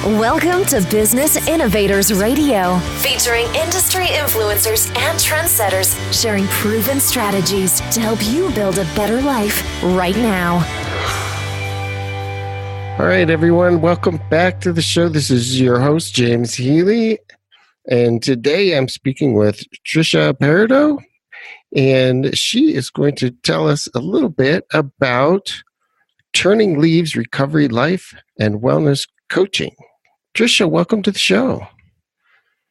Welcome to Business Innovators Radio, featuring industry influencers and trendsetters sharing proven strategies to help you build a better life right now. All right, everyone, welcome back to the show. This is your host, James Healy, and today I'm speaking with Tricia Parido, and she is going to tell us a little bit about Turning Leaves Recovery Life and Wellness Coaching. Tricia, welcome to the show.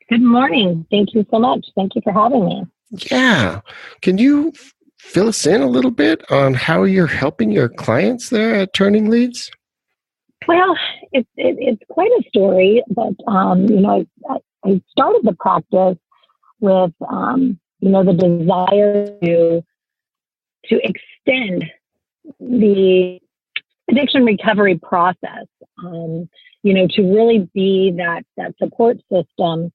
Good morning. Thank you so much. Thank you for having me. Yeah. Can you fill us in a little bit on how you're helping your clients there at Turning Leaves? Well, it's quite a story, but I started the practice with the desire to extend the addiction recovery process, to really be that support system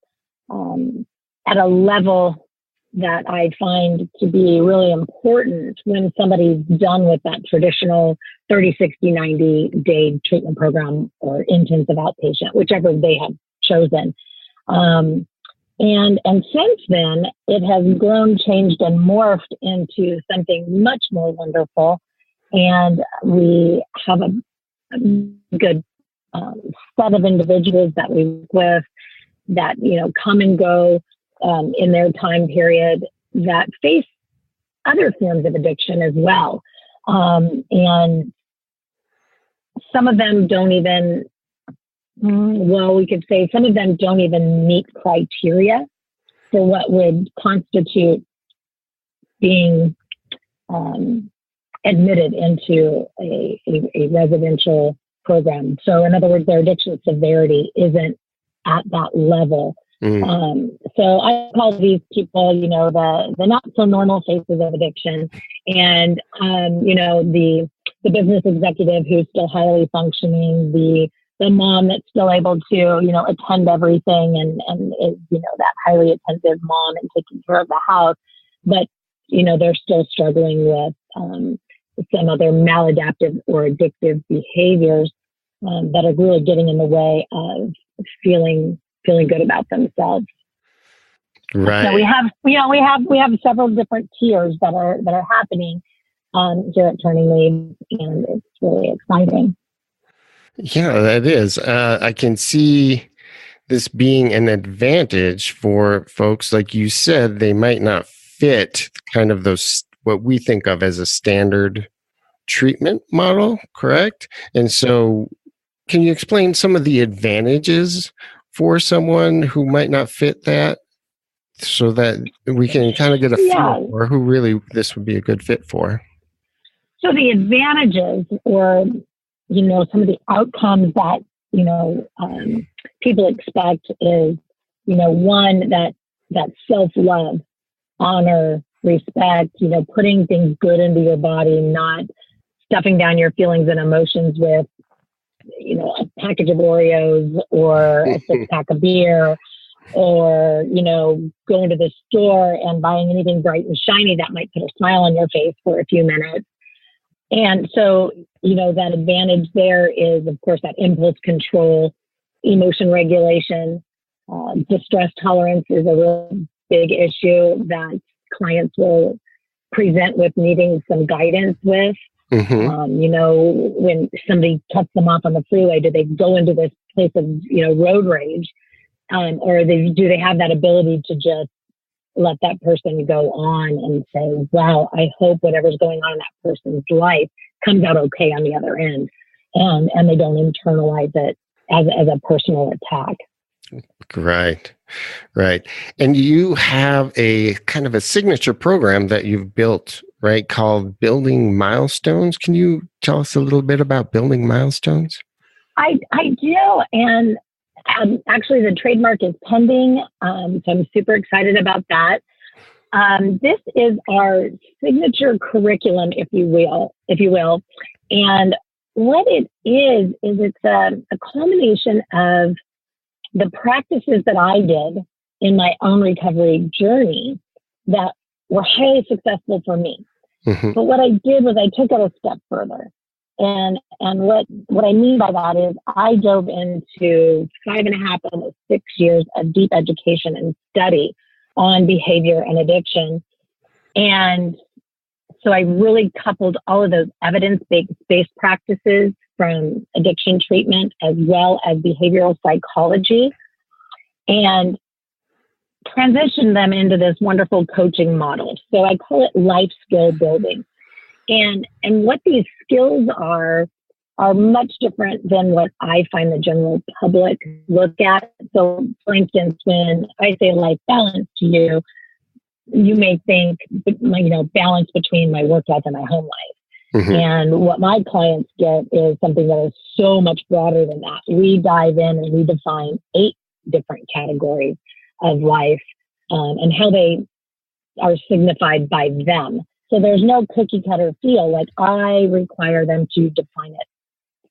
at a level that I find to be really important when somebody's done with that traditional 30, 60, 90-day treatment program or intensive outpatient, whichever they have chosen. And since then, it has grown, changed, and morphed into something much more wonderful. And we have a good set of individuals that we work with that, come and go in their time period that face other forms of addiction as well. And some of them don't even, we could say some of them don't even meet criteria for what would constitute being admitted into a residential program. So in other words, their addiction severity isn't at that level. So I call these people, the not so normal faces of addiction. And, the business executive who's still highly functioning, the mom that's still able to, attend everything and is, that highly attentive mom and taking care of the house. But, they're still struggling with some other maladaptive or addictive behaviors that are really getting in the way of feeling good about themselves. Right. So we have several different tiers that are happening here at Turning Leaves, and it's really exciting. Yeah, that is. I can see this being an advantage for folks. Like you said, they might not fit kind of those, what we think of as a standard treatment model, correct? And so can you explain some of the advantages for someone who might not fit that so that we can kind of get a feel for who really this would be a good fit for? So the advantages or, some of the outcomes that, people expect is, one, that self-love, honor, respect, putting things good into your body, not stuffing down your feelings and emotions with, a package of Oreos or a six-pack of beer or, going to the store and buying anything bright and shiny that might put a smile on your face for a few minutes. And so, that advantage there is, of course, that impulse control, emotion regulation, distress tolerance is a real big issue that clients will present with needing some guidance with. When somebody cuts them off on the freeway, do they go into this place of, road rage? Or do they have that ability to just let that person go on and say, wow, I hope whatever's going on in that person's life comes out okay on the other end. And they don't internalize it as a personal attack. Right. And you have a kind of a signature program that you've built, right, called Building Milestones. Can you tell us a little bit about Building Milestones? I do. And actually, the trademark is pending. So I'm super excited about that. This is our signature curriculum, if you will. And what it is it's a culmination of the practices that I did in my own recovery journey that were highly successful for me. But what I did was I took it a step further. And what I mean by that is I dove into 5.5, almost 6 years of deep education and study on behavior and addiction. And so I really coupled all of those evidence-based practices from addiction treatment as well as behavioral psychology and transitioned them into this wonderful coaching model. So I call it life skill building. And what these skills are much different than what I find the general public look at. So for instance, when I say life balance to you, you may think, balance between my work life and my home life. Mm-hmm. And what my clients get is something that is so much broader than that. We dive in and we define 8 different categories of life and how they are signified by them. So there's no cookie cutter feel. Like I require them to define it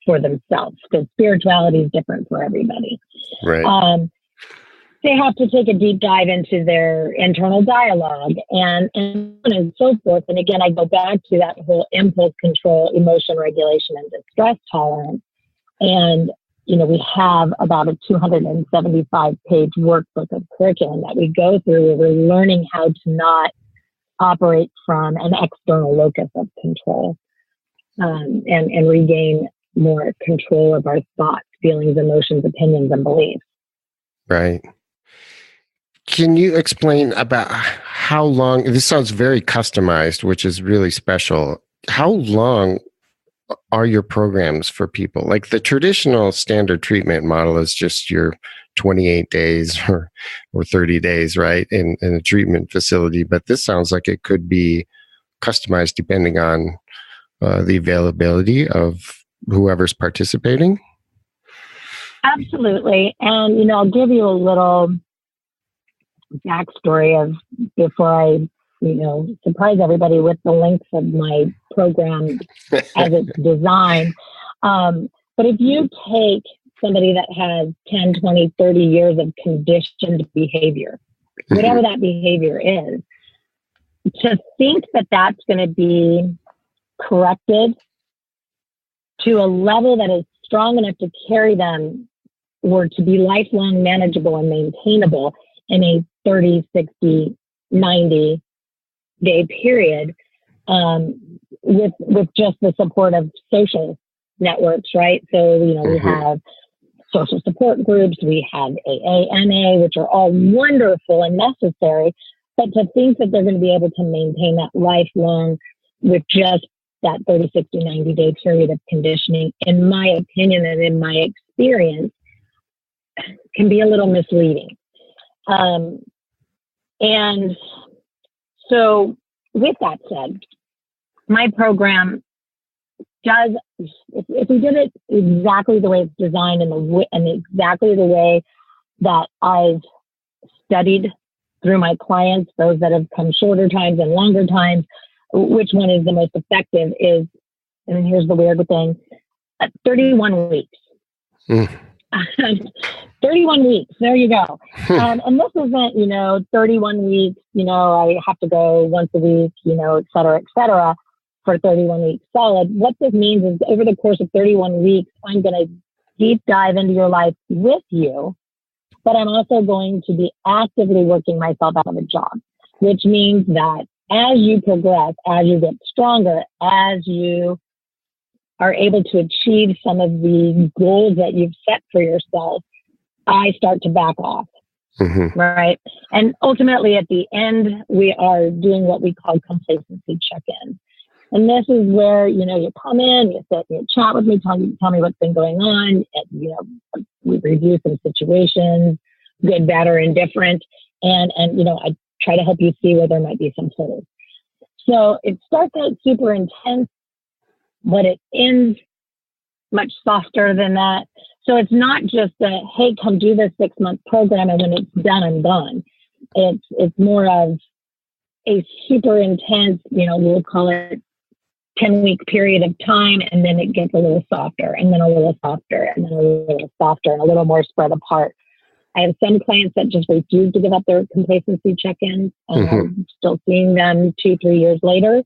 for themselves because spirituality is different for everybody. Right. They have to take a deep dive into their internal dialogue and so forth. And again, I go back to that whole impulse control, emotion regulation, and distress tolerance. And, we have about a 275-page workbook of curriculum that we go through where we're learning how to not operate from an external locus of control and regain more control of our thoughts, feelings, emotions, opinions, and beliefs. Right. Can you explain about how long, this sounds very customized, which is really special. How long are your programs for people? Like the traditional standard treatment model is just your 28 days or 30 days, right, in a treatment facility. But this sounds like it could be customized depending on the availability of whoever's participating. Absolutely. And, I'll give you a little backstory of before I, surprise everybody with the length of my program as it's designed. But if you take somebody that has 10, 20, 30 years of conditioned behavior, whatever that behavior is, to think that that's going to be corrected to a level that is strong enough to carry them or to be lifelong manageable and maintainable in a 30, 60, 90 day period with just the support of social networks, right? So, we have social support groups, we have AA, which are all wonderful and necessary, but to think that they're going to be able to maintain that lifelong with just that 30, 60, 90 day period of conditioning, in my opinion and in my experience, can be a little misleading. And so with that said, my program does, if we did it exactly the way it's designed and exactly the way that I've studied through my clients, those that have come shorter times and longer times, which one is the most effective is, and here's the weird thing, 31 weeks. 31 weeks. There you go. And this isn't, 31 weeks, I have to go once a week, et cetera, for 31 weeks solid. What this means is over the course of 31 weeks, I'm going to deep dive into your life with you, but I'm also going to be actively working myself out of a job, which means that as you progress, as you get stronger, as you are able to achieve some of the goals that you've set for yourself, I start to back off, right? And ultimately at the end, we are doing what we call complacency check-in. And this is where, you come in, you sit, you chat with me, tell me what's been going on. And, we review some situations, good, bad, or indifferent. And I try to help you see where there might be some holes. So it starts out super intense, but it ends much softer than that. So it's not just a, hey, come do this 6-month program, and when it's done, I'm done. It's more of a super intense, we'll call it 10-week period of time, and then it gets a little softer, and then a little softer, and then a little softer, and a little more spread apart. I have some clients that just refuse to give up their complacency check-ins, and I'm still seeing them 2-3 years later.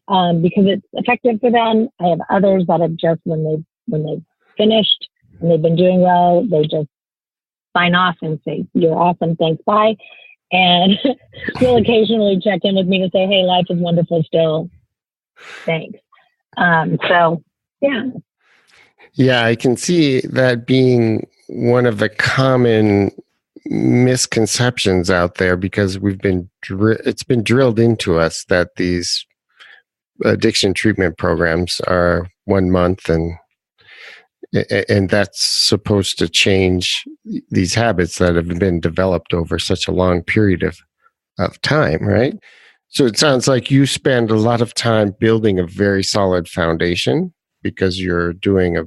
because it's effective for them. I have others that have just, when they've finished and they've been doing well, they just sign off and say, "You're awesome, thanks, bye." And will occasionally check in with me to say, "Hey, life is wonderful still. Thanks." So, yeah. Yeah, I can see that being one of the common misconceptions out there, because it's been drilled into us that these addiction treatment programs are 1 month, and that's supposed to change these habits that have been developed over such a long period of time, right? So it sounds like you spend a lot of time building a very solid foundation because you're doing a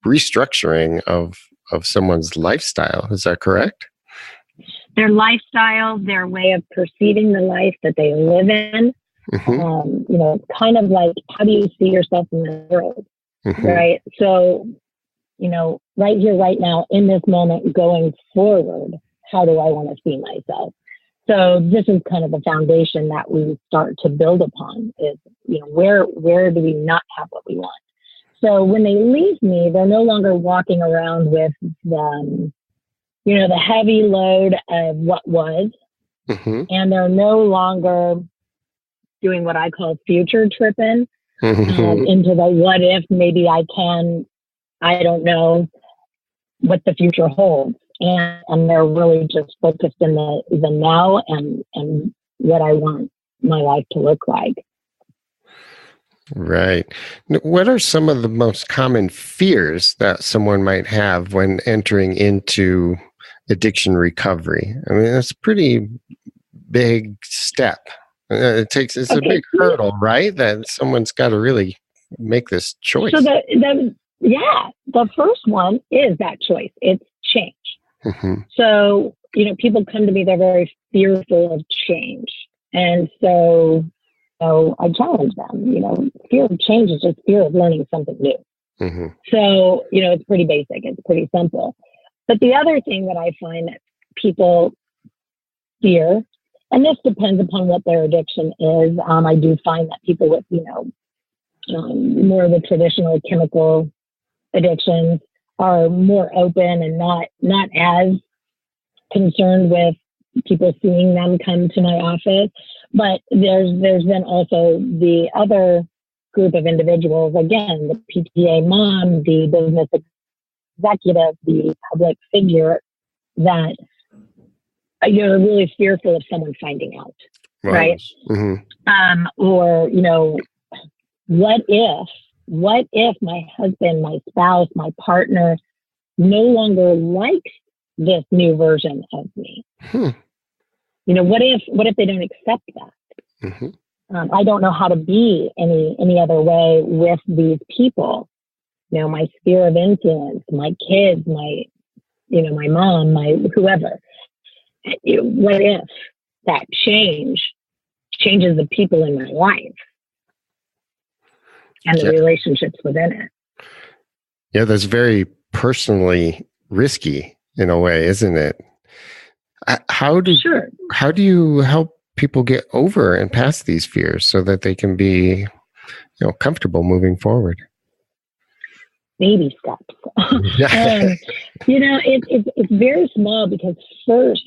restructuring of someone's lifestyle. Is that correct? Their lifestyle, their way of perceiving the life that they live in. It's kind of like, how do you see yourself in the world? Right? So, right here, right now, in this moment, going forward, how do I want to see myself? So this is kind of the foundation that we start to build upon is, where do we not have what we want? So when they leave me, they're no longer walking around with the heavy load of what was, and they're no longer doing what I call future tripping into the what if, maybe I don't know what the future holds. And they're really just focused in the now and what I want my life to look like. Right. What are some of the most common fears that someone might have when entering into addiction recovery? I mean, that's a pretty big step. It's a big hurdle, right? That someone's got to really make this choice. So the first one is that choice. It's change. So, people come to me, they're very fearful of change. And so I challenge them, fear of change is just fear of learning something new. So, it's pretty basic. It's pretty simple. But the other thing that I find that people fear, and this depends upon what their addiction is. I do find that people with, more of the traditional chemical addictions are more open and not as concerned with people seeing them come to my office. But there's then also the other group of individuals, again, the PTA mom, the business executive, the public figure, that you're really fearful of someone finding out, right? Or, what if my husband, my spouse, my partner no longer likes this new version of me? What if they don't accept that? I don't know how to be any other way with these people. My sphere of influence, my kids, my mom, my whoever. What if that changes the people in my life and the relationships within it? Yeah, that's very personally risky in a way, isn't it? How do you help people get over and past these fears so that they can be, comfortable moving forward? Baby steps. It's very small because first,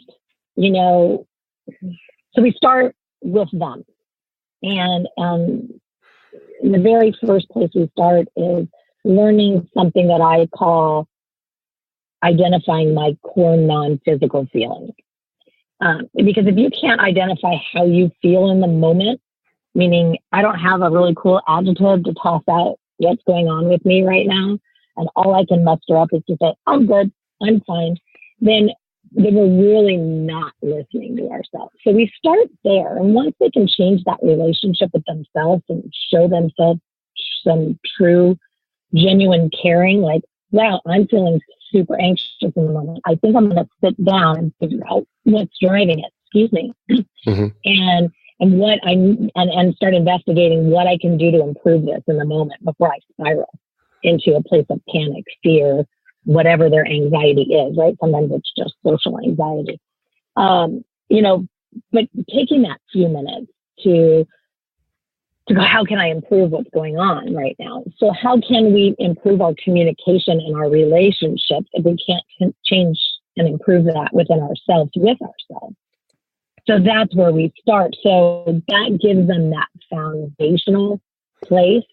so we start with them, and the very first place we start is learning something that I call identifying my core non-physical feelings. Because if you can't identify how you feel in the moment, meaning I don't have a really cool adjective to toss out what's going on with me right now, and all I can muster up is to say, I'm good, I'm fine, then we're really not listening to ourselves. So we start there. And once they can change that relationship with themselves and show themselves some true, genuine caring, like, wow, I'm feeling super anxious in the moment. I think I'm going to sit down and figure out what's driving it. Excuse me. And start investigating what I can do to improve this in the moment before I spiral into a place of panic, fear, whatever their anxiety is, right? Sometimes it's just social anxiety. But taking that few minutes to to go, how can I improve what's going on right now? So how can we improve our communication and our relationships if we can't change and improve that within ourselves with ourselves? So that's where we start. So that gives them that foundational place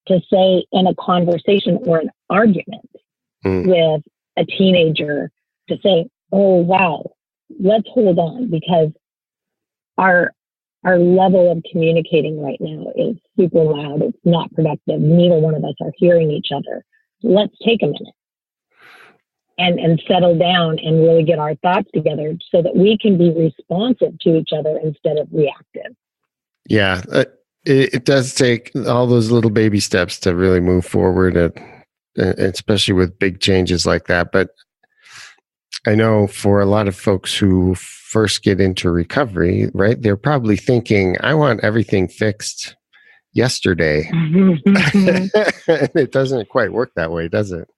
to say in a conversation or an argument with a teenager to say, oh, wow, let's hold on, because our level of communicating right now is super loud. It's not productive. Neither one of us are hearing each other. Let's take a minute and settle down and really get our thoughts together so that we can be responsive to each other instead of reactive. Yeah, it does take all those little baby steps to really move forward, especially with big changes like that. But I know for a lot of folks who first get into recovery, right, they're probably thinking, I want everything fixed yesterday. It doesn't quite work that way, does it?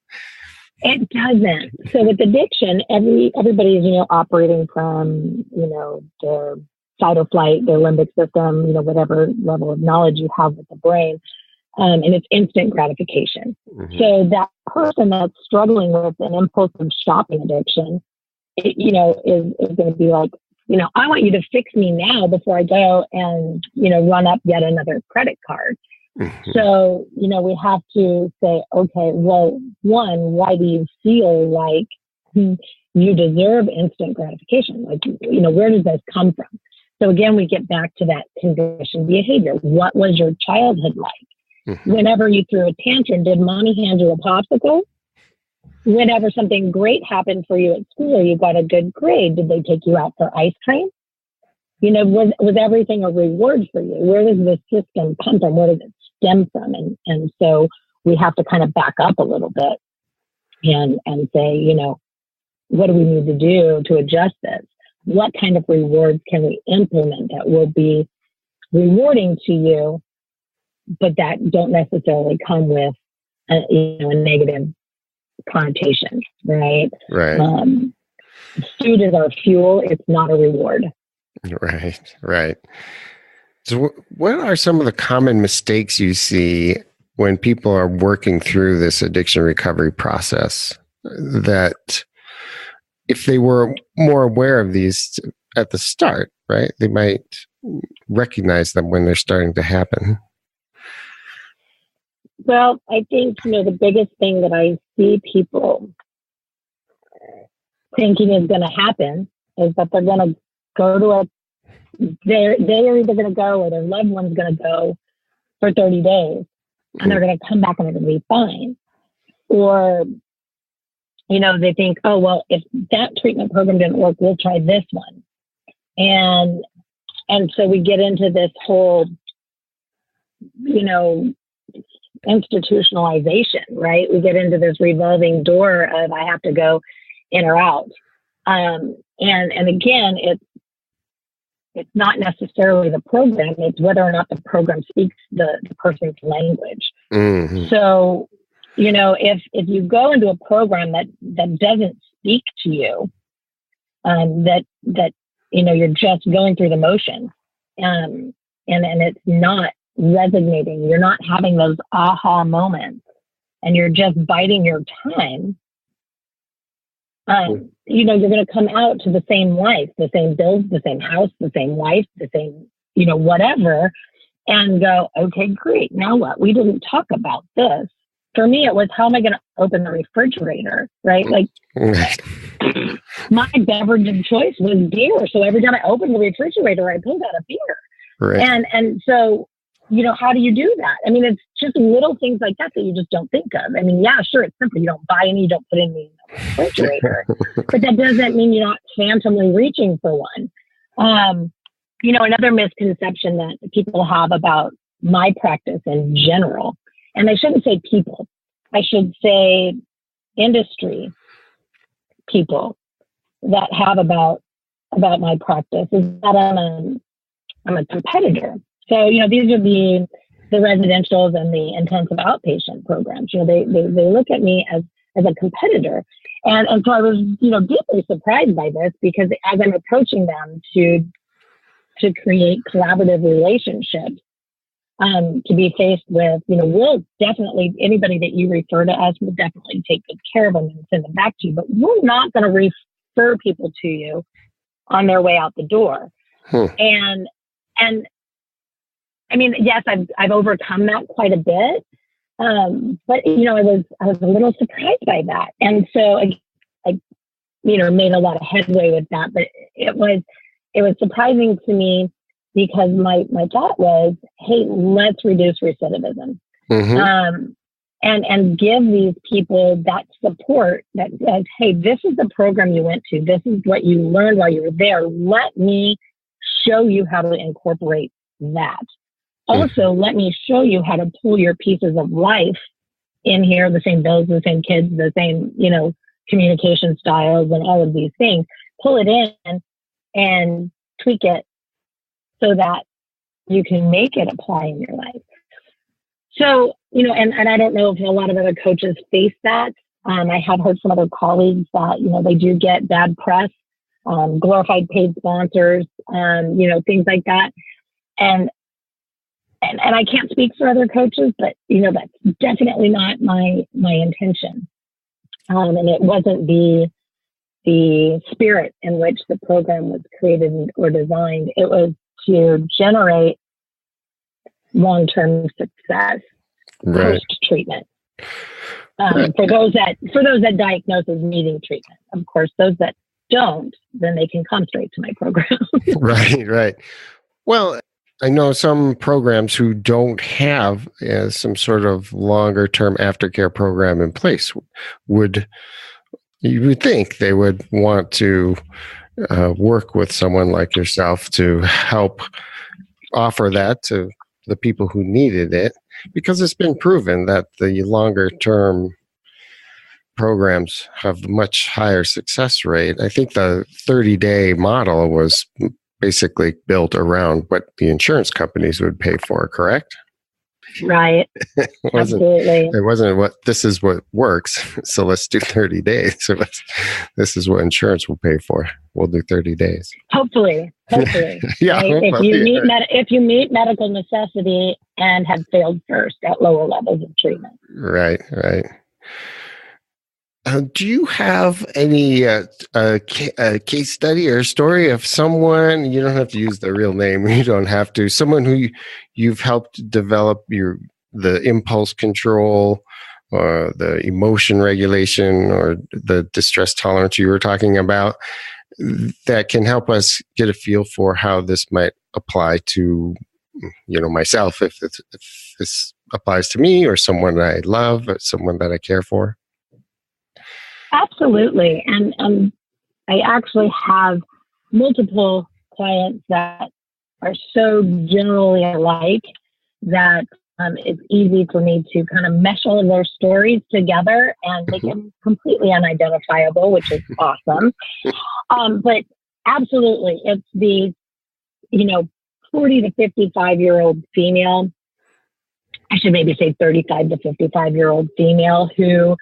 It doesn't. So with addiction, everybody is, operating from, their fight or flight, their limbic system, whatever level of knowledge you have with the brain. And it's instant gratification. Mm-hmm. So that person that's struggling with an impulsive shopping addiction, is going to be like, I want you to fix me now before I go and, run up yet another credit card. Mm-hmm. So, we have to say, okay, well, one, why do you feel like you deserve instant gratification? Like, where does this come from? So again, we get back to that conditioned behavior. What was your childhood like? Mm-hmm. Whenever you threw a tantrum, did mommy hand you a popsicle? Whenever something great happened for you at school or you got a good grade, did they take you out for ice cream? Was everything a reward for you? Where does this system come from? Where does it stem from? And so we have to kind of back up a little bit and say, what do we need to do to adjust this? What kind of rewards can we implement that will be rewarding to you, but that don't necessarily come with a negative connotation, right? Right. Food is our fuel. It's not a reward. Right. So what are some of the common mistakes you see when people are working through this addiction recovery process that if they were more aware of these at the start, right, they might recognize them when they're starting to happen? Well, I think, the biggest thing that I see people thinking is going to happen is that they're going to go to they're either going to go or their loved one's going to go for 30 days and they're going to come back and they're going to be fine. Or, they think, oh, well, if that treatment program didn't work, we'll try this one. And so we get into this whole, institutionalization, right? We get into this revolving door of I have to go in or out. And again, it's not necessarily the program, it's whether or not the program speaks the person's language. Mm-hmm. So, if you go into a program that doesn't speak to you, that you're just going through the motions, and it's not resonating, you're not having those aha moments, and you're just biding your time, you're going to come out to the same life, the same bills, the same house, the same wife, the same, whatever, and go, okay, great. Now what? We didn't talk about this. For me, it was, how am I going to open the refrigerator, right? Like, my beverage of choice was beer. So every time I opened the refrigerator, I pulled out a beer. Right. And so, how do you do that? I mean, it's just little things like that you just don't think of. I mean, yeah, sure, it's simple. You don't buy any, you don't put any in the refrigerator. But that doesn't mean you're not phantomly reaching for one. Another misconception that people have about my practice in general, and I shouldn't say people, I should say industry people that have about my practice, is that I'm a competitor. So, these are the residentials and the intensive outpatient programs. They look at me as a competitor. And so I was, deeply surprised by this, because as I'm approaching them to create collaborative relationships, to be faced with, we'll definitely, anybody that you refer to us will definitely take good care of them and send them back to you, but we're not going to refer people to you on their way out the door. And I mean, yes, I've overcome that quite a bit. But I was a little surprised by that. And so I made a lot of headway with that, but it was surprising to me because my thought was, hey, let's reduce recidivism. And give these people that support that says, hey, this is the program you went to. This is what you learned while you were there. Let me show you how to incorporate that. Also, let me show you how to pull your pieces of life in here, the same bills, the same kids, the same, communication styles and all of these things. Pull it in and tweak it so that you can make it apply in your life. So, and I don't know if a lot of other coaches face that. I have heard from other colleagues that, they do get bad press, glorified paid sponsors, things like that. And I can't speak for other coaches, but, that's definitely not my intention. And it wasn't the spirit in which the program was created or designed. It was to generate long-term success post-treatment. For those that diagnose as needing treatment. Of course, those that don't, then they can come straight to my program. Right. Well, I know some programs who don't have some sort of longer-term aftercare program in place you would think they would want to work with someone like yourself to help offer that to the people who needed it, because it's been proven that the longer-term programs have a much higher success rate. I think the 30-day model was basically built around what the insurance companies would pay for, correct? Right. Absolutely. It wasn't this is what works, so let's do 30 days. So this is what insurance will pay for. We'll do 30 days. Hopefully. Yeah. Right? If you meet medical necessity and have failed first at lower levels of treatment. Right. Do you have any case study or story of someone, you don't have to use the real name, you don't have to, someone who you've helped develop the impulse control or the emotion regulation or the distress tolerance you were talking about, that can help us get a feel for how this might apply to, myself, if this applies to me or someone I love or someone that I care for? Absolutely. And I actually have multiple clients that are so generally alike that it's easy for me to kind of mesh all of their stories together and make them completely unidentifiable, which is awesome. But absolutely, it's the, 40 to 55-year-old female, I should maybe say 35 to 55-year-old female who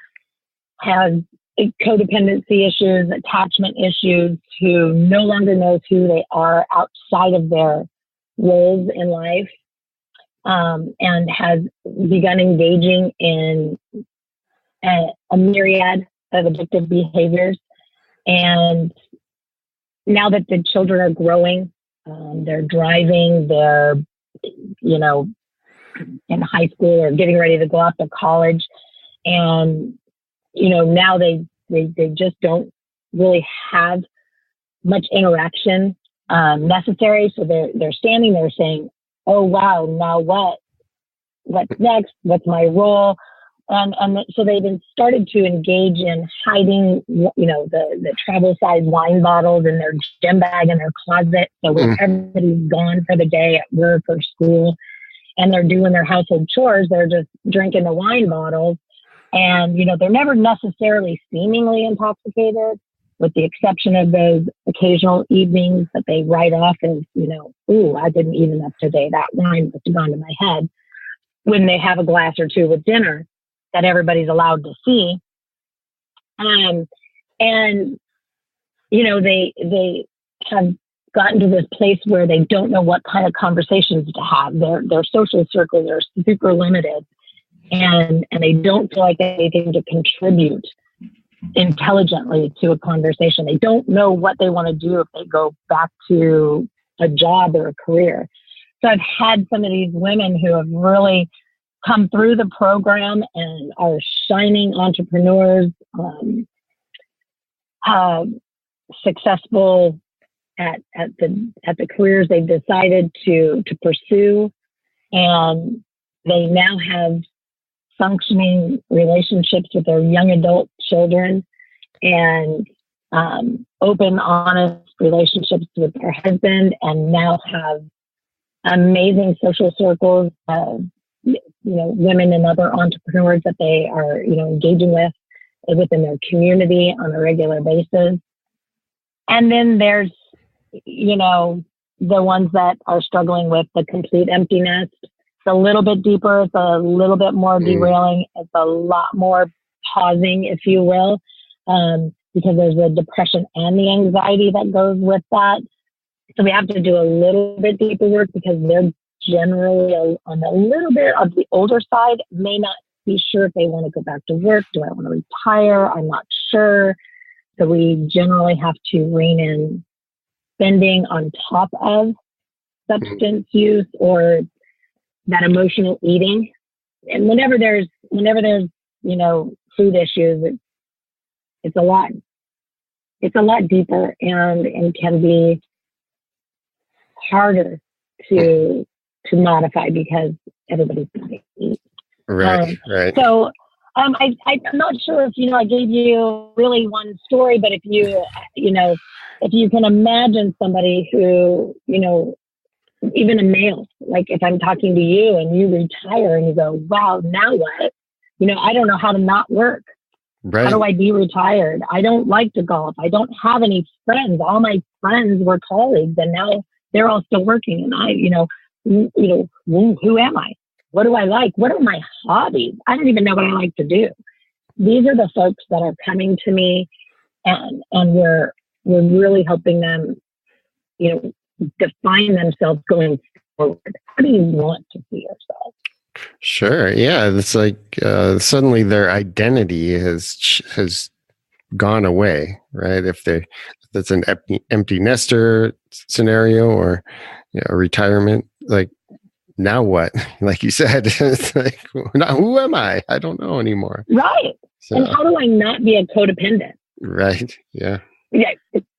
has codependency issues, attachment issues, who no longer knows who they are outside of their roles in life, and has begun engaging in a myriad of addictive behaviors. And now that the children are growing, they're driving, they're, in high school or getting ready to go off to college, and now they just don't really have much interaction necessary. So they're standing there saying, "Oh wow, now what? What's next? What's my role?" And so they've been started to engage in hiding, the travel size wine bottles in their gym bag in their closet. So when everybody's gone for the day at work or school, and they're doing their household chores, they're just drinking the wine bottles. And, they're never necessarily seemingly intoxicated, with the exception of those occasional evenings that they write off as, ooh, I didn't eat enough today. That wine must have gone to my head. When they have a glass or two with dinner that everybody's allowed to see. And, they have gotten to this place where they don't know what kind of conversations to have. Their social circles are super limited, and they don't feel like they have anything to contribute intelligently to a conversation. They don't know what they want to do if they go back to a job or a career. So I've had some of these women who have really come through the program and are shining entrepreneurs, successful at the careers they've decided to pursue, and they now have functioning relationships with their young adult children, and open, honest relationships with their husband, and now have amazing social circles of women and other entrepreneurs that they are engaging with within their community on a regular basis. And then there's the ones that are struggling with the complete empty nest. It's a little bit deeper. It's a little bit more derailing. It's a lot more pausing, if you will, because there's the depression and the anxiety that goes with that. So we have to do a little bit deeper work because they're generally on a little bit of the older side, may not be sure if they want to go back to work. Do I want to retire? I'm not sure. So we generally have to rein in spending on top of substance use or that emotional eating. And whenever there's food issues, it's a lot deeper and can be harder to modify because everybody's got to eat. Right. So I'm not sure if I gave you really one story, but if you can imagine somebody who even a male, like if I'm talking to you and you retire and you go, wow, now what? I don't know how to not work. Right. How do I be retired? I don't like to golf. I don't have any friends. All my friends were colleagues, and now they're all still working. And I, who am I? What do I like? What are my hobbies? I don't even know what I like to do. These are the folks that are coming to me, and we're really helping them, define themselves going forward. How do you want to see yourself? Sure. Yeah. It's like suddenly their identity has gone away, right? If that's an empty nester scenario or a retirement, like now what? Like you said, it's like, who am I? I don't know anymore. Right. So, and how do I not be a codependent? Right. Yeah. Yeah.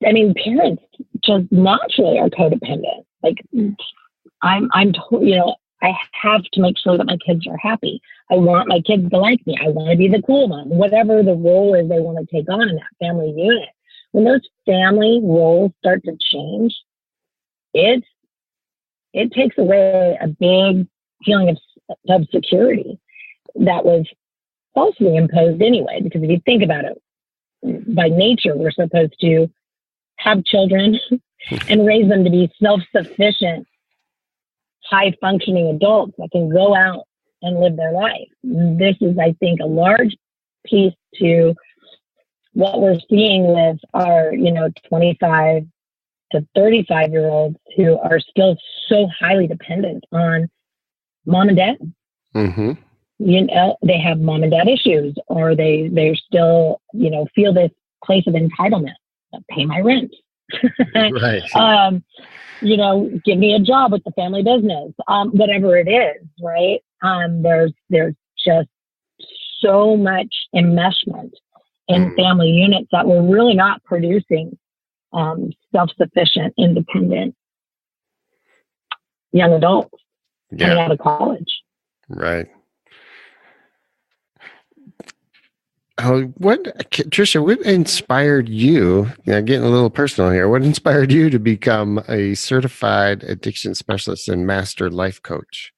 I mean, parents just naturally are codependent. Like I have to make sure that my kids are happy. I want my kids to like me. I want to be the cool one, whatever the role is they want to take on in that family unit. When those family roles start to change, it takes away a big feeling of security that was falsely imposed anyway. Because if you think about it, by nature, we're supposed to have children and raise them to be self-sufficient, high-functioning adults that can go out and live their life. This is, I think, a large piece to what we're seeing with our, 25 to 35-year-olds who are still so highly dependent on mom and dad. Mm-hmm. They have mom and dad issues, or they're still, feel this place of entitlement. Pay my rent. Right. Give me a job with the family business, whatever it is, right? There's just so much enmeshment in family units that we're really not producing self-sufficient, independent young adults coming out of college. Right. Tricia, what inspired you, getting a little personal here, what inspired you to become a certified addiction specialist and master life coach?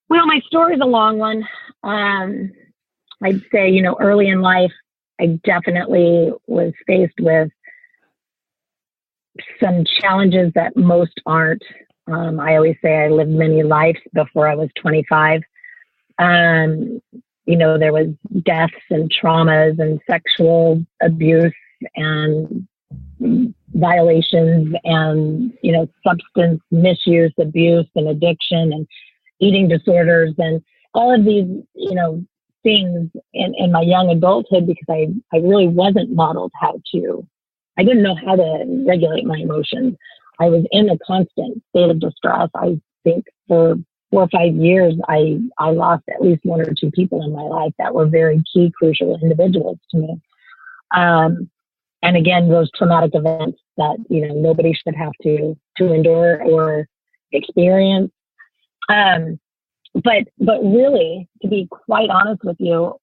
Well, my story is a long one. I'd say, early in life, I definitely was faced with some challenges that most aren't. I always say I lived many lives before I was 25. There was deaths and traumas and sexual abuse and violations and, substance misuse, abuse, and addiction, and eating disorders, and all of these, things in my young adulthood, because I really wasn't modeled I didn't know how to regulate my emotions. I was in a constant state of distress. I think for 4 or 5 years, I lost at least 1 or 2 people in my life that were very key, crucial individuals to me. And again, those traumatic events that, nobody should have to endure or experience. But really, to be quite honest with you,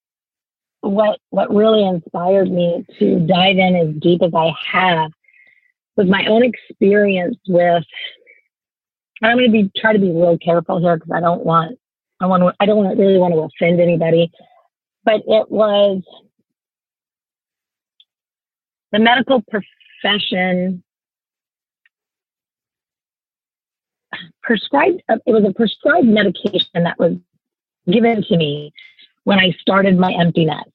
what really inspired me to dive in as deep as I have was my own experience with, I'm going to try to be real careful here, because I don't really want to offend anybody, but it was the medical profession it was a prescribed medication that was given to me when I started my empty nest.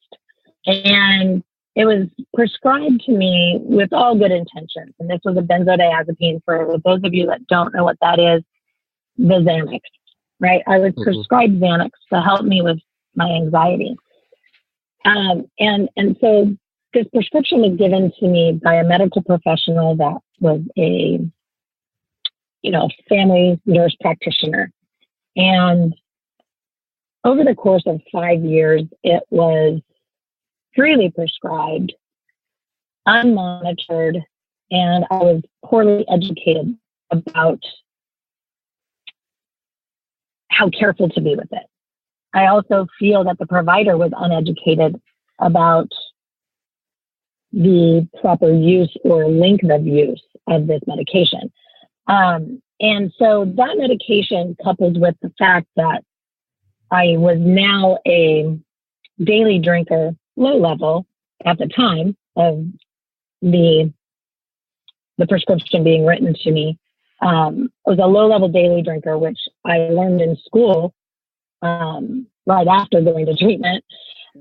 And it was prescribed to me with all good intentions. And this was a benzodiazepine, for those of you that don't know what that is, the Xanax, right? I was prescribed Xanax to help me with my anxiety. And so this prescription was given to me by a medical professional that was a family nurse practitioner. And over the course of 5 years, it was freely prescribed, unmonitored, and I was poorly educated about how careful to be with it. I also feel that the provider was uneducated about the proper use or length of use of this medication. And so that medication, coupled with the fact that I was now a daily drinker, low level at the time of the prescription being written to me, I was a low level daily drinker, which I learned in school right after going to treatment,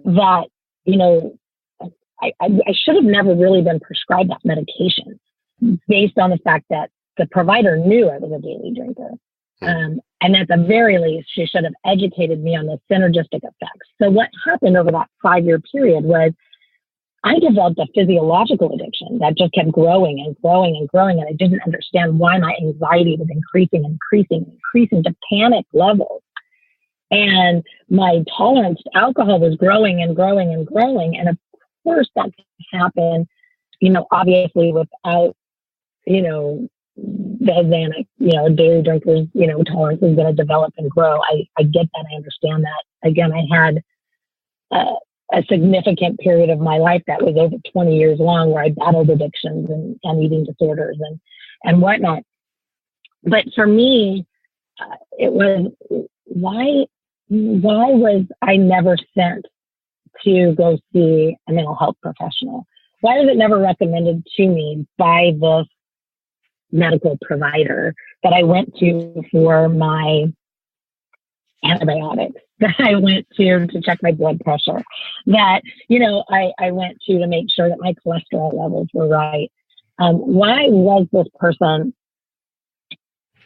that, I should have never really been prescribed that medication, based on the fact that the provider knew I was a daily drinker. And at the very least, she should have educated me on the synergistic effects. So what happened over that 5-year period was I developed a physiological addiction that just kept growing and growing and growing. And I didn't understand why my anxiety was increasing to panic levels. And my tolerance to alcohol was growing and growing and growing. And of course that can happen, obviously without, the Xanax, daily drinkers, tolerance is going to develop and grow. I get that. I understand that. Again, I had a significant period of my life that was over 20 years long, where I battled addictions and eating disorders and whatnot. But for me, it was, why was I never sent to go see a mental health professional? Why was it never recommended to me by this medical provider that I went to for my antibiotics, that I went to check my blood pressure, that, I went to make sure that my cholesterol levels were right? Why was this person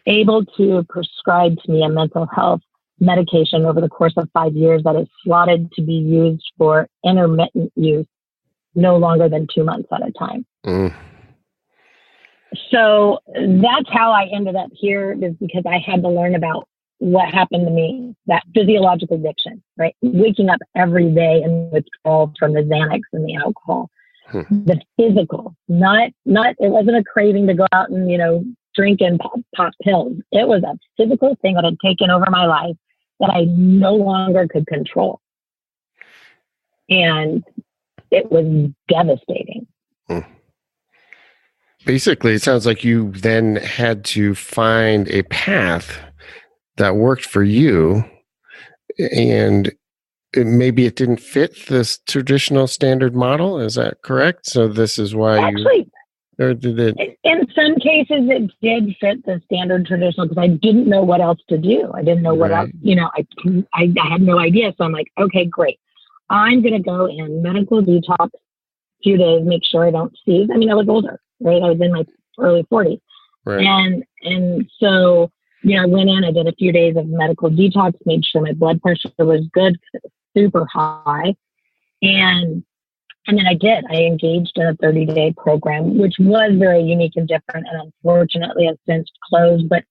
able to prescribe to me a mental health medication over the course of 5 years that is slotted to be used for intermittent use, no longer than 2 months at a time? So that's how I ended up here, is because I had to learn about what happened to me, that physiological addiction, right? Waking up every day and withdrawal from the Xanax and the alcohol. The physical, not, it wasn't a craving to go out and, drink and pop pills. It was a physical thing that had taken over my life that I no longer could control. And it was devastating. Basically, it sounds like you then had to find a path that worked for you, and maybe it didn't fit this traditional standard model. Is that correct? So this is why or did it? In some cases, it did fit the standard traditional, because I didn't know what else to do. I didn't know what else, I had no idea. So I'm like, okay, great. I'm going to go in medical detox few days, make sure I don't seize. I mean, I was older, right? I was in my early 40s. Right. And so, I went in, I did a few days of medical detox, made sure my blood pressure was good, it was super high. And then I engaged in a 30-day program, which was very unique and different. And unfortunately has since closed, but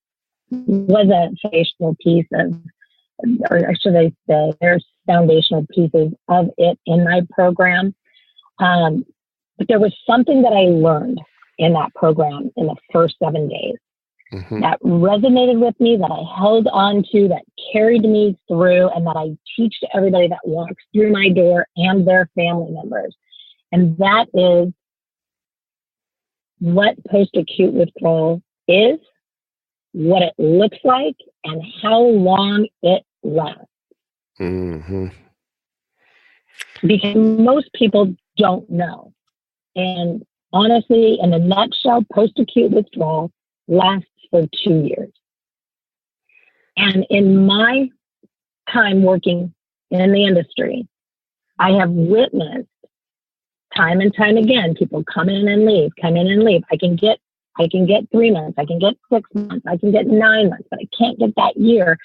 was a foundational piece of, or should I say, there's foundational pieces of it in my program. But there was something that I learned in that program in the first 7 days that resonated with me, that I held on to, that carried me through, and that I teach to everybody that walks through my door and their family members. And that is what post-acute withdrawal is, what it looks like, and how long it lasts. Because most people don't know. And honestly, in a nutshell, post-acute withdrawal lasts for 2 years. And in my time working in the industry, I have witnessed time and time again, people come in and leave. I can get 3 months, I can get 6 months, I can get 9 months, but I can't get that year.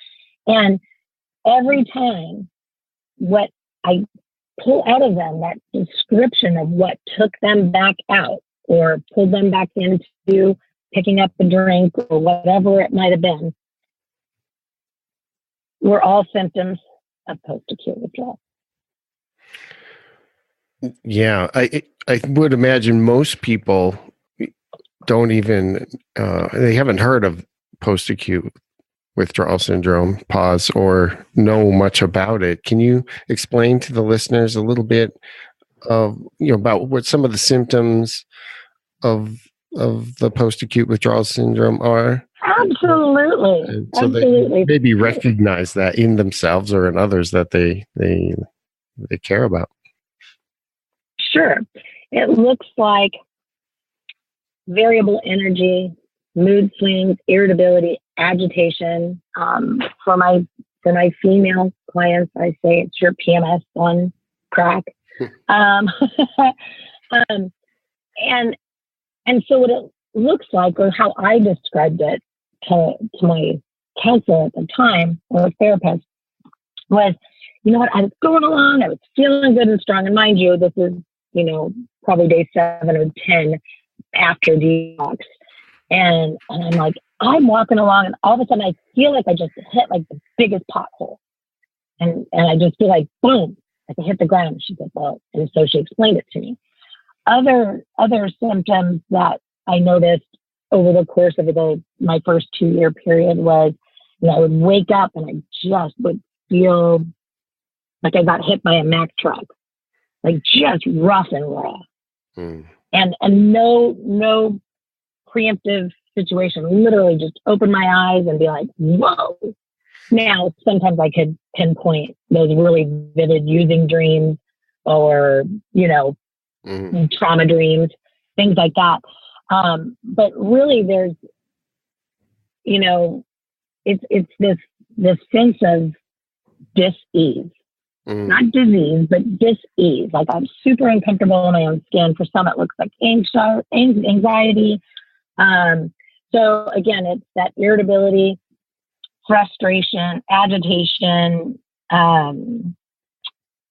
And every time what I pull out of them, that description of what took them back out or pulled them back into picking up the drink or whatever it might have been, were all symptoms of post-acute withdrawal. Yeah, I would imagine most people don't even, they haven't heard of post-acute withdrawal syndrome, or know much about it. Can you explain to the listeners a little bit of, about what some of the symptoms of the post-acute withdrawal syndrome are? Absolutely. So they maybe recognize that in themselves or in others that they care about. Sure. It looks like variable energy, mood swings, irritability, agitation. For my female clients, I say it's your PMS on crack. And so what it looks like, or how I described it to my counselor at the time, or therapist, was, I was going along, I was feeling good and strong. And mind you, this is, probably day 7 or 10 after detox. And I'm like, I'm walking along, and all of a sudden I feel like I just hit like the biggest pothole. And I just feel like, boom, like I hit the ground. She said, well, and so she explained it to me. Other symptoms that I noticed over the course of my first 2-year period was, I would wake up and I just would feel like I got hit by a Mack truck, like just rough and raw. And no preemptive situation, literally just open my eyes and be like, whoa. Now, sometimes I could pinpoint those really vivid using dreams or, trauma dreams, things like that. But really there's, it's this sense of dis-ease, not disease, but dis-ease. Like I'm super uncomfortable in my own skin. For some, it looks like anxiety. So again, it's that irritability, frustration, agitation,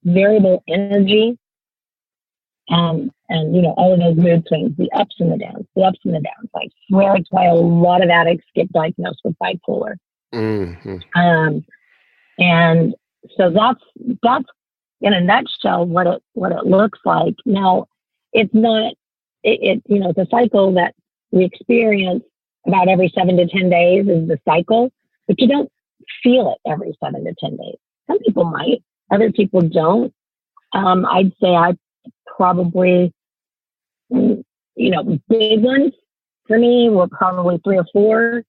variable energy, and all of those mood swings, the ups and the downs. I swear it's why a lot of addicts get diagnosed with bipolar. And so that's in a nutshell what it looks like. Now, it's not it's a cycle that we experience about every 7 to 10 days is the cycle, but you don't feel it every 7 to 10 days. Some people might, other people don't. I'd say I probably, big ones for me were probably 3 or 4,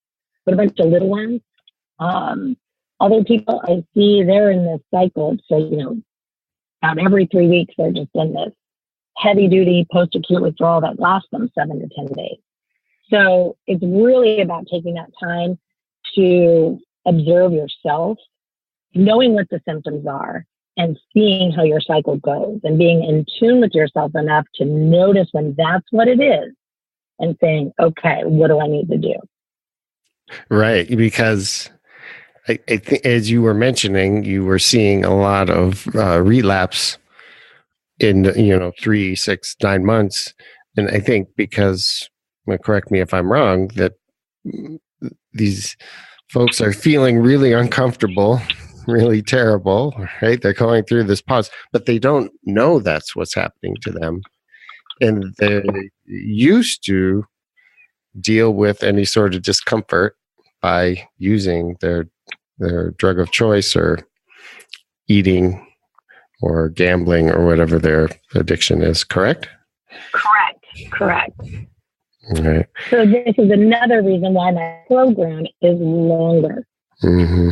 but a bunch of little ones. Other people I see, they're in this cycle. So, about every 3 weeks, they're just in this heavy duty post-acute withdrawal that lasts them 7 to 10 days. So it's really about taking that time to observe yourself, knowing what the symptoms are, and seeing how your cycle goes and being in tune with yourself enough to notice when that's what it is and saying, okay, what do I need to do? Right. Because I think, as you were mentioning, you were seeing a lot of relapse in 3, 6, 9 months, and I think because, correct me if I'm wrong, that these folks are feeling really uncomfortable, really terrible, right? They're going through this pause, but they don't know that's what's happening to them, and they're used to deal with any sort of discomfort by using their drug of choice or eating or gambling or whatever their addiction is, correct? Correct. Right. So this is another reason why my program is longer. Mm-hmm.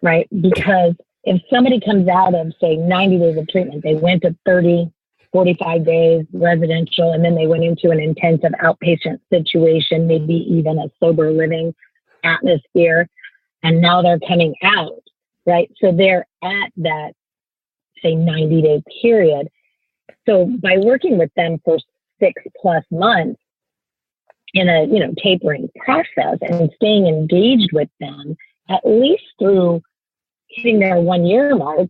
Right? Because if somebody comes out of, say, 90 days of treatment, they went to 30, 45 days residential, and then they went into an intensive outpatient situation, maybe even a sober living atmosphere, and now they're coming out, right? So they're at that, say, 90-day period. So by working with them for 6+ months in a tapering process and staying engaged with them, at least through hitting their 1-year mark,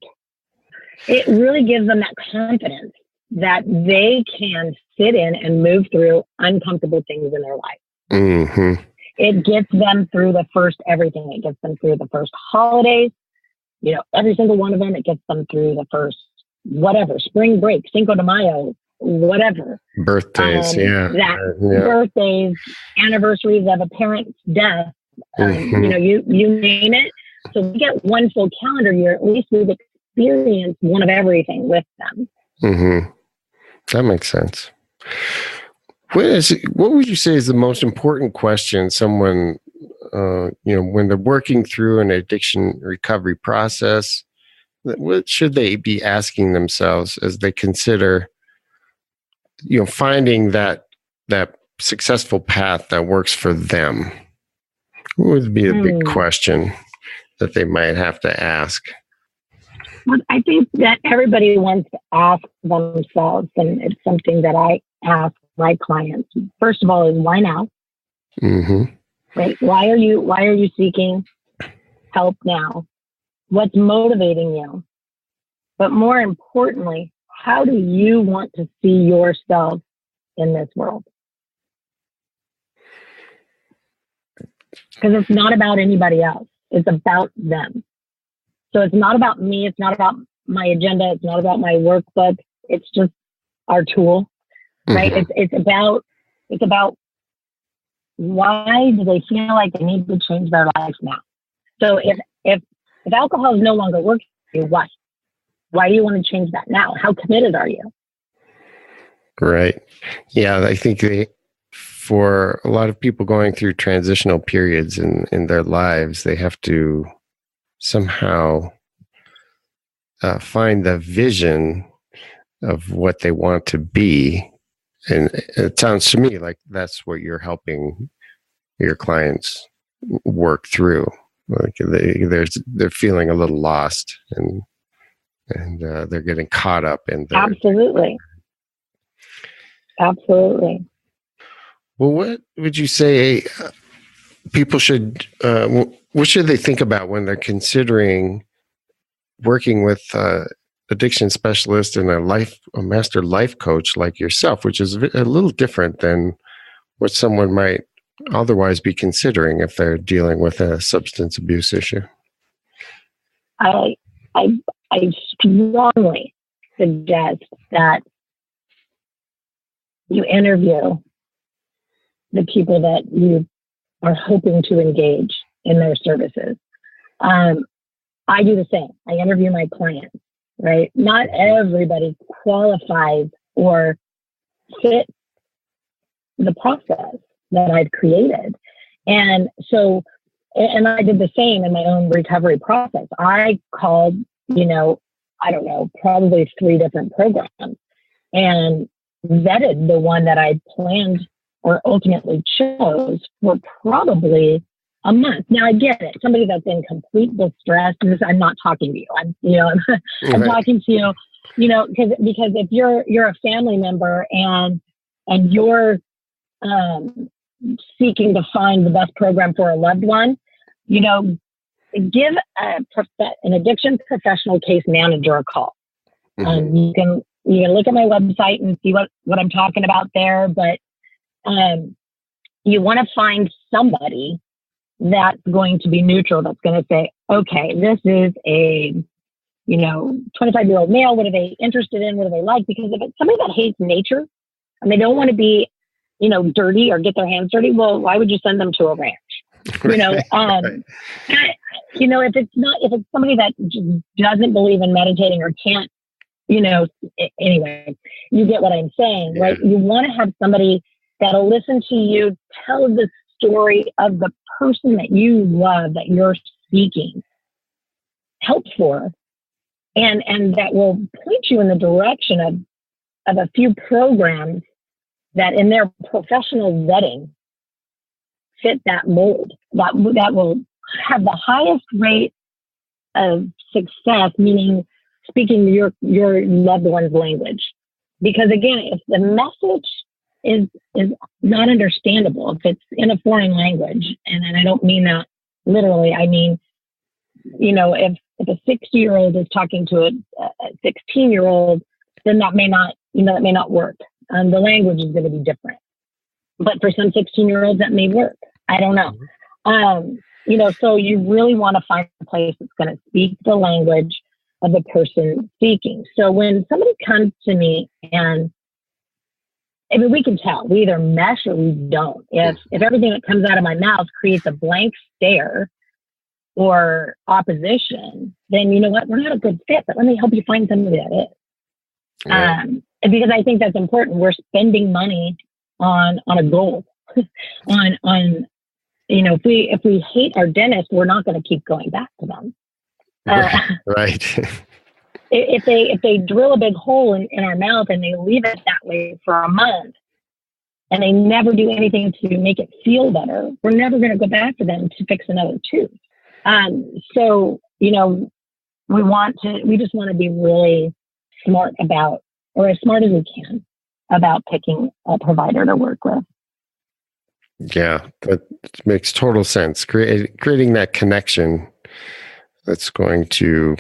it really gives them that confidence that they can sit in and move through uncomfortable things in their life. Mm-hmm. It gets them through the first everything. It gets them through the first holidays, every single one of them. It gets them through the first whatever, spring break, Cinco de Mayo, whatever. Birthdays, birthdays, anniversaries of a parent's death, you name it. So we get one full calendar year, at least we've experienced one of everything with them. Mm-hmm. That makes sense. What would you say is the most important question someone, when they're working through an addiction recovery process, what should they be asking themselves as they consider, finding that successful path that works for them? What would be a big question that they might have to ask? Well, I think that everybody wants to ask themselves, and it's something that I ask my clients. First of all, is why now? Mm-hmm. Right? Why are you seeking help now? What's motivating you? But more importantly, how do you want to see yourself in this world? Because it's not about anybody else. It's about them. So it's not about me. It's not about my agenda. It's not about my workbook. It's just our tool, right? Mm-hmm. It's about why do they feel like they need to change their lives now? So if alcohol is no longer working for you, why? Why do you want to change that now? How committed are you? Right. Yeah, I think for a lot of people going through transitional periods in their lives, they have to somehow find the vision of what they want to be. And it sounds to me like that's what you're helping your clients work through. Like they're feeling a little lost and they're getting caught up in their... Absolutely. Well, what would you say people should, what should they think about when they're considering working with addiction specialist and a master life coach like yourself, which is a little different than what someone might otherwise be considering if they're dealing with a substance abuse issue? I strongly suggest that you interview the people that you are hoping to engage in their services. I do the same. I interview my clients, right? Not everybody qualifies or fits the process that I've created. And so, and I did the same in my own recovery process. I called, probably 3 different programs and vetted the one that I planned or ultimately chose for probably a month. Now I get it. Somebody that's in complete distress, and I'm not talking to you. I'm talking to you, because if you're a family member and you're seeking to find the best program for a loved one, give an addiction professional case manager a call. Mm-hmm. You can look at my website and see what I'm talking about there, but you want to find somebody that's going to be neutral, that's going to say, okay, this is a 25-year-old male. What are they interested in? What do they like? Because if it's somebody that hates nature and they don't want to be, dirty or get their hands dirty, well, why would you send them to a ranch? Right. If it's somebody that just doesn't believe in meditating or can't, anyway, you get what I'm saying, right? You want to have somebody that'll listen to you tell the story of the person that you love, that you're seeking help for, and that will point you in the direction of a few programs that in their professional vetting fit that mold, that will have the highest rate of success, meaning speaking your loved one's language. Because again, if the message is not understandable, if it's in a foreign language, and I don't mean that literally, I mean, if a 60-year-old is talking to a 16-year-old, then that may not work. The language is going to be different. But for some 16-year-olds, that may work. I don't know. So you really want to find a place that's going to speak the language of the person speaking. So when somebody comes to me, and we can tell, we either mesh or we don't. If everything that comes out of my mouth creates a blank stare or opposition, then you know what, we're not a good fit, but let me help you find somebody that is. And because I think that's important. We're spending money on a goal. If we hate our dentist, we're not going to keep going back to them. Right. If they drill a big hole in our mouth and they leave it that way for a month and they never do anything to make it feel better, we're never going to go back to them to fix another tooth. We just want to be really smart about, or as smart as we can, about picking a provider to work with. Yeah, that makes total sense. Creating that connection that's going to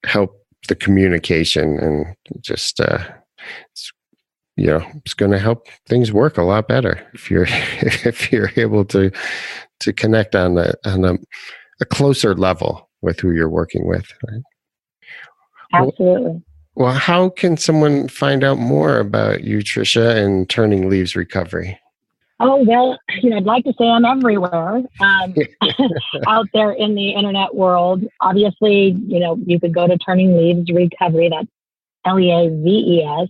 help the communication, and just it's going to help things work a lot better if you're able to connect on a closer level with who you're working with. Right? Absolutely. Well, how can someone find out more about you, Tricia, and Turning Leaves Recovery? Oh, well, I'd like to say I'm everywhere out there in the internet world. Obviously, you could go to Turning Leaves Recovery. That's LEAVES,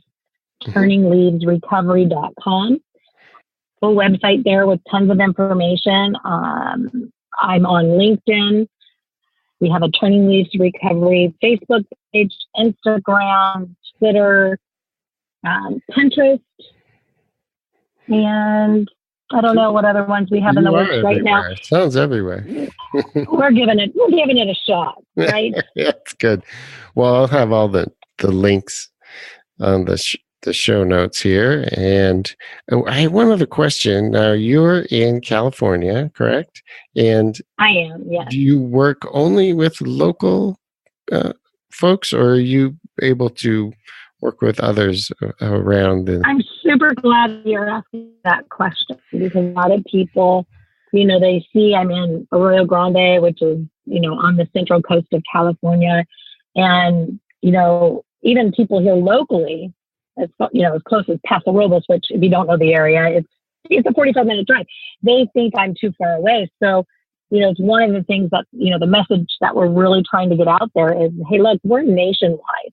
turningleavesrecovery.com. Full website there with tons of information. I'm on LinkedIn. We have a Turning Leaves Recovery Facebook page, Instagram, Twitter, Pinterest, and I don't know what other ones we have in the works right now. Sounds everywhere. We're giving it a shot, right? That's good. Well, I'll have all the links on the show notes here. And I have one other question. Now, you're in California, correct? And I am, yes. Do you work only with local folks, or are you able to work with others around? I'm super glad you're asking that question, because a lot of people, they see I'm in Arroyo Grande, which is, on the central coast of California. And, even people here locally, as close as Paso Robles, which if you don't know the area, it's a 45-minute drive. They think I'm too far away. So, it's one of the things that, the message that we're really trying to get out there is, hey, look, we're nationwide.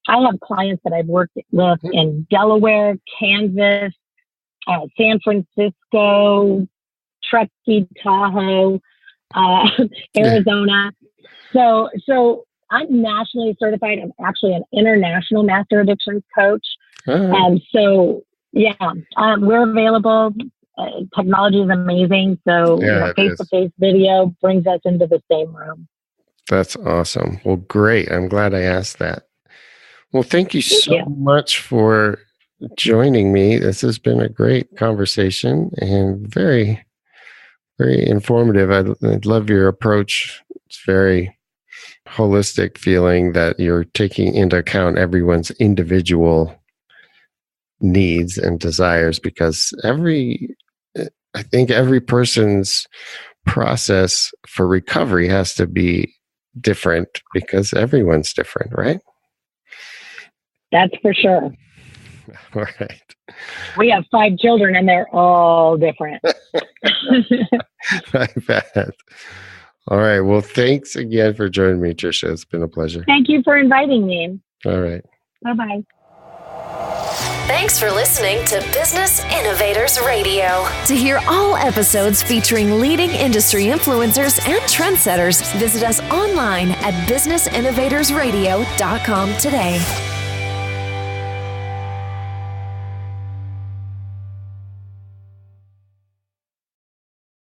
I have clients that I've worked with in Delaware, Kansas, San Francisco, Truckee, Tahoe, Arizona. So I'm nationally certified. I'm actually an international master addictions coach. And so, we're available technology is amazing. So face-to-face video brings us into the same room. That's awesome. Well, great. I'm glad I asked that. Well, thank you so much for joining me. This has been a great conversation and very, very informative. I love your approach. It's very holistic, feeling that you're taking into account everyone's individual needs and desires, because I think every person's process for recovery has to be different because everyone's different, right? That's for sure. All right. We have 5 children and they're all different. I bet. All right. Well, thanks again for joining me, Tricia. It's been a pleasure. Thank you for inviting me. All right. Bye-bye. Thanks for listening to Business Innovators Radio. To hear all episodes featuring leading industry influencers and trendsetters, visit us online at businessinnovatorsradio.com today.